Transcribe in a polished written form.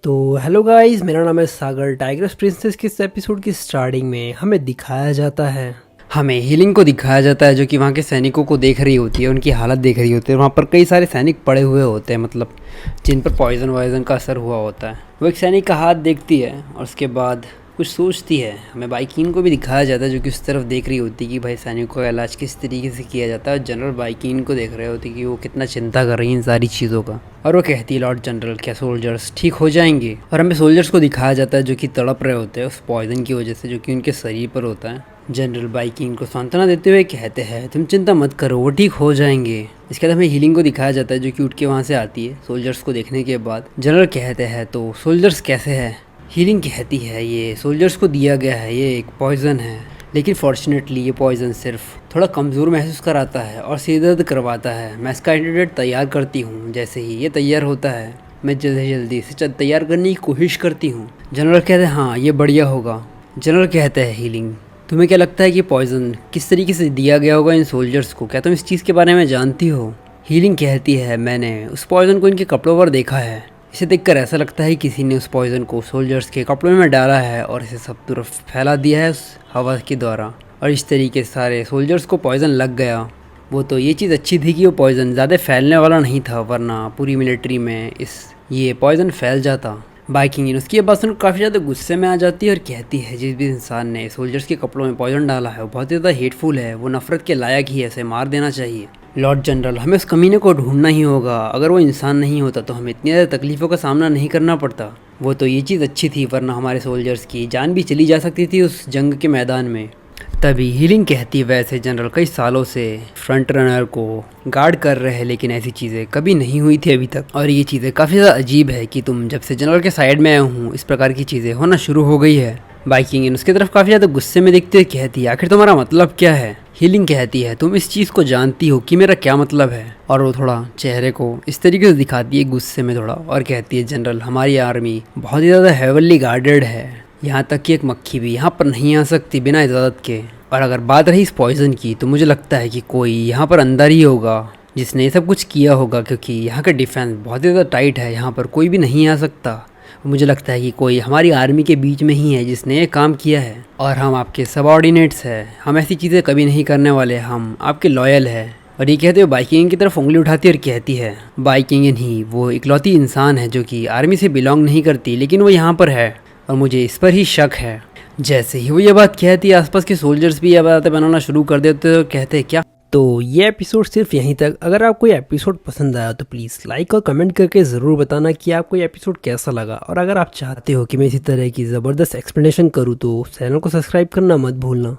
तो hello guys, मेरा नाम है सागर। टाइग्रेस प्रिंसेस के इस एपिसोड की स्टार्टिंग में हमें दिखाया जाता है, हमें हीलिंग को दिखाया जाता है जो कि वहाँ के सैनिकों को देख रही होती है, उनकी हालत देख रही होती है। वहाँ पर कई सारे सैनिक पड़े हुए होते हैं, मतलब जिन पर पॉइजन वाइजन का असर हुआ होता है। वो एक सैनिक का हाथ देखती है और उसके बाद कुछ सोचती है। हमें बाइकिन को भी दिखाया जाता है जो कि उस तरफ देख रही होती है कि भाई सैनिकों का इलाज किस तरीके से किया जाता है। जनरल बाइकिन को देख रहे होती कि वो कितना चिंता कर रही है इन सारी चीज़ों का। और वो कहती है, लॉर्ड जनरल, क्या सोल्जर्स ठीक हो जाएंगे? और हमें सोल्जर्स को दिखाया जाता है जो कि तड़प रहे होते हैं उस पॉइजन की वजह से जो कि उनके शरीर पर होता है। जनरल बाइकिन को सांत्वना देते हुए कहते हैं, तुम चिंता मत करो, वो ठीक हो जाएंगे। इसके बाद हमें हीलिंग को दिखाया जाता है जो कि उठ के वहाँ से आती है सोल्जर्स को देखने के बाद। जनरल कहते हैं, तो सोल्जर्स कैसे हैं? हीलिंग कहती है, ये सोल्जर्स को दिया गया है, ये एक पॉइज़न है, लेकिन फॉर्चुनेटली ये पॉइज़न सिर्फ थोड़ा कमज़ोर महसूस कराता है और सिर दर्द करवाता है। मैं इसका एंटीडोट तैयार करती हूँ। जैसे ही ये तैयार होता है मैं जल्दी से तैयार करने की कोशिश करती हूँ। जनरल कहते हैं, हाँ ये बढ़िया होगा। जनरल कहते हैं, हीलिंग, तुम्हें क्या लगता है कि पॉइज़न किस तरीके से दिया गया होगा इन सोल्जर्स को? क्या तुम इस चीज़ के बारे में जानती हो? हीलिंग कहती है, मैंने उस पॉइज़न को इनके कपड़ों पर देखा है। इसे देखकर ऐसा लगता है किसी ने उस पॉइज़न को सोल्जर्स के कपड़ों में डाला है और इसे सब तरफ फैला दिया है उस हवा के द्वारा, और इस तरीके से सारे सोल्जर्स को पॉइज़न लग गया। वो तो ये चीज़ अच्छी थी कि वो पॉइज़न ज़्यादा फैलने वाला नहीं था, वरना पूरी मिलिट्री में ये पॉइज़न फैल जाता। बाइकिंग उसकी बात सुनकर काफ़ी ज़्यादा गुस्से में आ जाती है और कहती है, जिस भी इंसान ने सोल्जर्स के कपड़ों में पॉइज़न डाला है वो बहुत ज़्यादा हेटफुल है, वो नफ़रत के लायक ही है, उसे मार देना चाहिए। लॉर्ड जनरल, हमें उस कमीने को ढूंढना ही होगा। अगर वो इंसान नहीं होता तो हमें इतनी ज़्यादा तकलीफ़ों का सामना नहीं करना पड़ता। वो तो ये चीज़ अच्छी थी, वरना हमारे सोल्जर्स की जान भी चली जा सकती थी उस जंग के मैदान में। तभी हीलिंग कहती है, वैसे जनरल कई सालों से फ्रंट रनर को गार्ड कर रहे हैं, लेकिन ऐसी चीज़ें कभी नहीं हुई थी अभी तक। और ये चीज़ें काफ़ी ज़्यादा अजीब है कि तुम जब से जनरल के साइड में आए हूँ इस प्रकार की चीज़ें होना शुरू हो गई है। बाइकिंग उसकी तरफ काफ़ी ज़्यादा गुस्से में देखते हुए कहती है, आखिर तुम्हारा मतलब क्या है? हीलिंग कहती है, तुम इस चीज़ को जानती हो कि मेरा क्या मतलब है? और वो थोड़ा चेहरे को इस तरीके से दिखाती है गुस्से में थोड़ा, और कहती है, जनरल, हमारी आर्मी बहुत ही ज़्यादा हेवनली गार्डेड है, यहाँ तक कि एक मक्खी भी यहाँ पर नहीं आ सकती बिना इजाज़त के। और अगर बात रही इस पॉइज़न की, तो मुझे लगता है कि कोई यहाँ पर अंदर ही होगा जिसने ये सब कुछ किया होगा, क्योंकि यहाँ का डिफेंस बहुत ही ज़्यादा टाइट है, यहाँ पर कोई भी नहीं आ सकता। मुझे लगता है कि कोई हमारी आर्मी के बीच में ही है जिसने ये काम किया है, और हम आपके सबऑर्डिनेट्स हैं, हम ऐसी चीज़ें कभी नहीं करने वाले, हम आपके लॉयल है। और ये कहते हुए बाइकिंग की तरफ उंगली उठाती है और कहती है, बाइकिंग ही वो इकलौती इंसान है जो कि आर्मी से बिलोंग नहीं करती, लेकिन वो यहाँ पर है और मुझे इस पर ही शक है। जैसे ही वो ये बात कहती है, आसपास के सोल्जर्स भी ये बातें बनाना शुरू कर देते और कहते हैं, क्या? तो ये एपिसोड सिर्फ यहीं तक। अगर आपको ये एपिसोड पसंद आया तो प्लीज़ लाइक और कमेंट करके ज़रूर बताना कि आपको ये एपिसोड कैसा लगा। और अगर आप चाहते हो कि मैं इसी तरह की ज़बरदस्त एक्सप्लेनेशन करूँ तो चैनल को सब्सक्राइब करना मत भूलना।